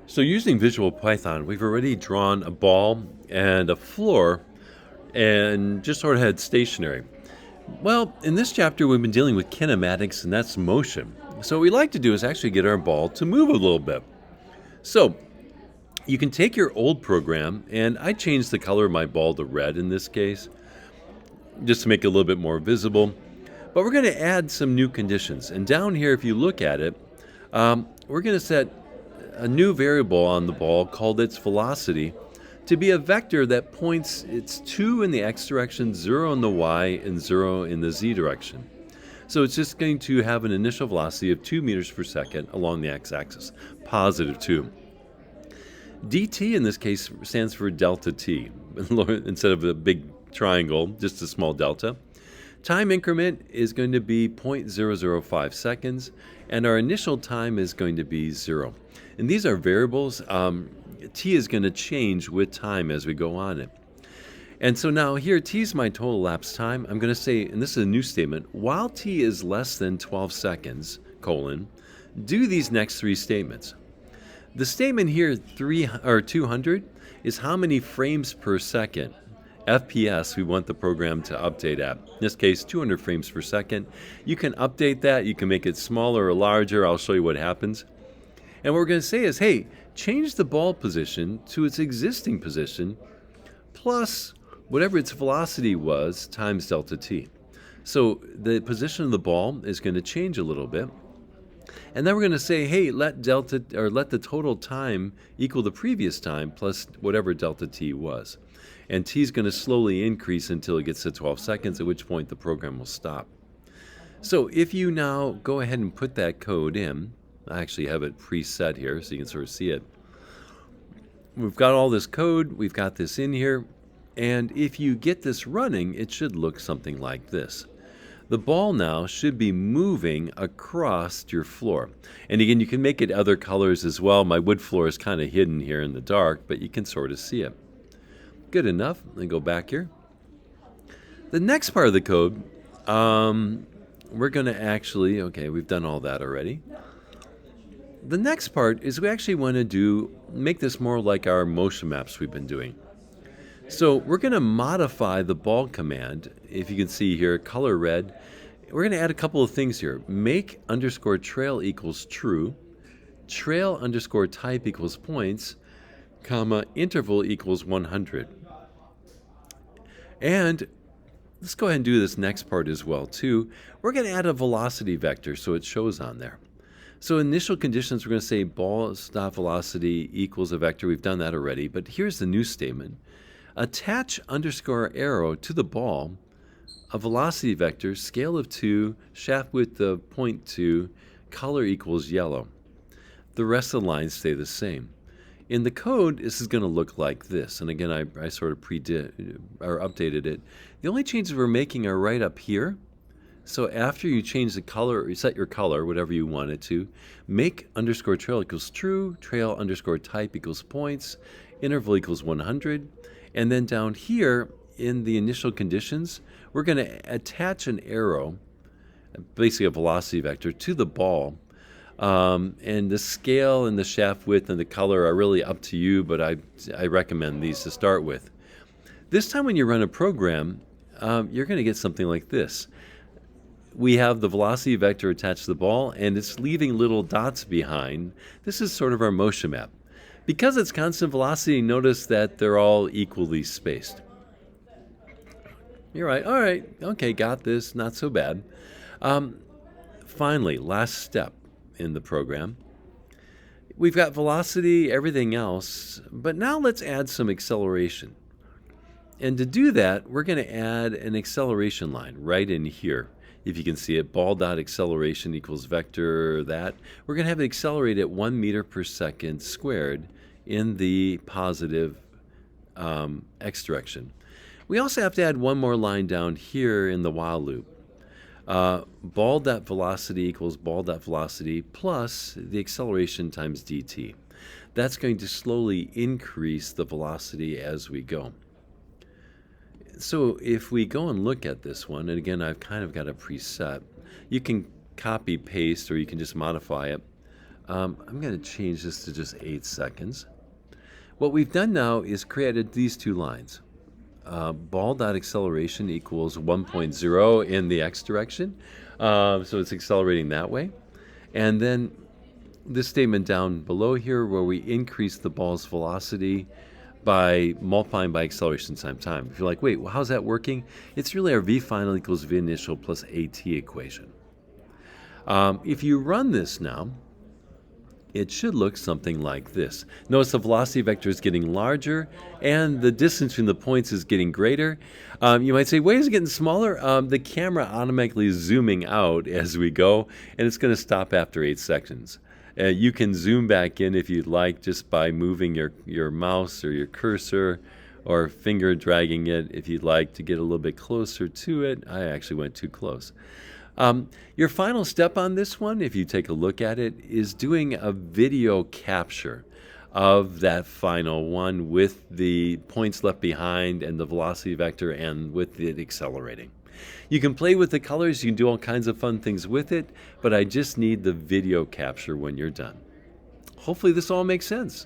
So using Visual Python, we've already drawn a ball and a floor and just sort of had stationary. Well, in this chapter, we've been dealing with kinematics, and that's motion. So what we like to do is actually get our ball to move a little bit. So you can take your old program, and I changed the color of my ball to red in this case, just to make it a little bit more visible. But we're going to add some new conditions. And down here, if you look at it, we're going to set a new variable on the ball called its velocity to be a vector that points its 2 in the x direction, 0 in the y, and 0 in the z direction. So it's just going to have an initial velocity of 2 meters per second along the x-axis, positive 2. dt in this case stands for delta t. Instead of a big triangle, just a small delta. Time increment is going to be 0.005 seconds, and our initial time is going to be 0. And these are variables. T is going to change with time as we go on it. And so now here, T is my total elapsed time. I'm going to say, and this is a new statement, while T is less than 12 seconds, do these next three statements. The statement here, 200, is how many frames per second, FPS, we want the program to update at. In this case, 200 frames per second. You can update that. You can make it smaller or larger. I'll show you what happens. And what we're going to say is, hey, change the ball position to its existing position plus whatever its velocity was times delta t. So the position of the ball is going to change a little bit. And then we're going to say, hey, let the total time equal the previous time plus whatever delta t was. And t is going to slowly increase until it gets to 12 seconds, at which point the program will stop. So if you now go ahead and put that code in, I actually have it preset here so you can sort of see it. We've got all this code, we've got this in here, and if you get this running, it should look something like this. The ball now should be moving across your floor. And again, you can make it other colors as well. My wood floor is kind of hidden here in the dark, but you can sort of see it. Good enough. Let me go back here. The next part of the code, we're going to actually, okay, we've done all that already. The next part is we actually want to make this more like our motion maps we've been doing. So we're going to modify the ball command. If you can see here, color red. We're going to add a couple of things here. Make underscore trail equals true. Trail underscore type equals points, comma, interval equals 100. And let's go ahead and do this next part as well too. We're going to add a velocity vector so it shows on there. So initial conditions, we're going to say ball stop velocity equals a vector. We've done that already, but here's the new statement. Attach underscore arrow to the ball, a velocity vector, scale of 2, shaft width of 0.2, color equals yellow. The rest of the lines stay the same. In the code, this is going to look like this. And again, I sort of updated it. The only changes we're making are right up here. So after you change the color, or you set your color, whatever you want it to, make underscore trail equals true, trail underscore type equals points, interval equals 100. And then down here in the initial conditions, we're going to attach an arrow, basically a velocity vector, to the ball. And the scale and the shaft width and the color are really up to you, but I recommend these to start with. This time when you run a program, you're going to get something like this. We have the velocity vector attached to the ball, and it's leaving little dots behind. This is sort of our motion map. Because it's constant velocity, notice that they're all equally spaced. You're right. All right. Okay, got this. Not so bad. Finally, last step in the program. We've got velocity, everything else, but now let's add some acceleration. And to do that, we're going to add an acceleration line right in here. If you can see it, ball.acceleration equals vector that. We're going to have it accelerate at 1 meter per second squared in the positive x direction. We also have to add one more line down here in the while loop. Ball.velocity equals ball.velocity plus the acceleration times dt. That's going to slowly increase the velocity as we go. So if we go and look at this one, and again, I've kind of got a preset, you can copy paste or you can just modify it. I'm going to change this to just 8 seconds. What we've done now is created these two lines. Ball.acceleration equals 1.0 in the x direction. So it's accelerating that way. And then this statement down below here where we increase the ball's velocity by multiplying by acceleration times time. If you're like, wait, well, how's that working? It's really our v final equals v initial plus at equation. If you run this now, it should look something like this. Notice the velocity vector is getting larger and the distance between the points is getting greater. You might say, wait, is it getting smaller? The camera automatically is zooming out as we go, and it's going to stop after 8 seconds. You can zoom back in if you'd like just by moving your mouse or your cursor or finger dragging it if you'd like to get a little bit closer to it. I actually went too close. Your final step on this one, if you take a look at it, is doing a video capture of that final one with the points left behind and the velocity vector and with it accelerating. You can play with the colors, you can do all kinds of fun things with it, but I just need the video capture when you're done. Hopefully this all makes sense.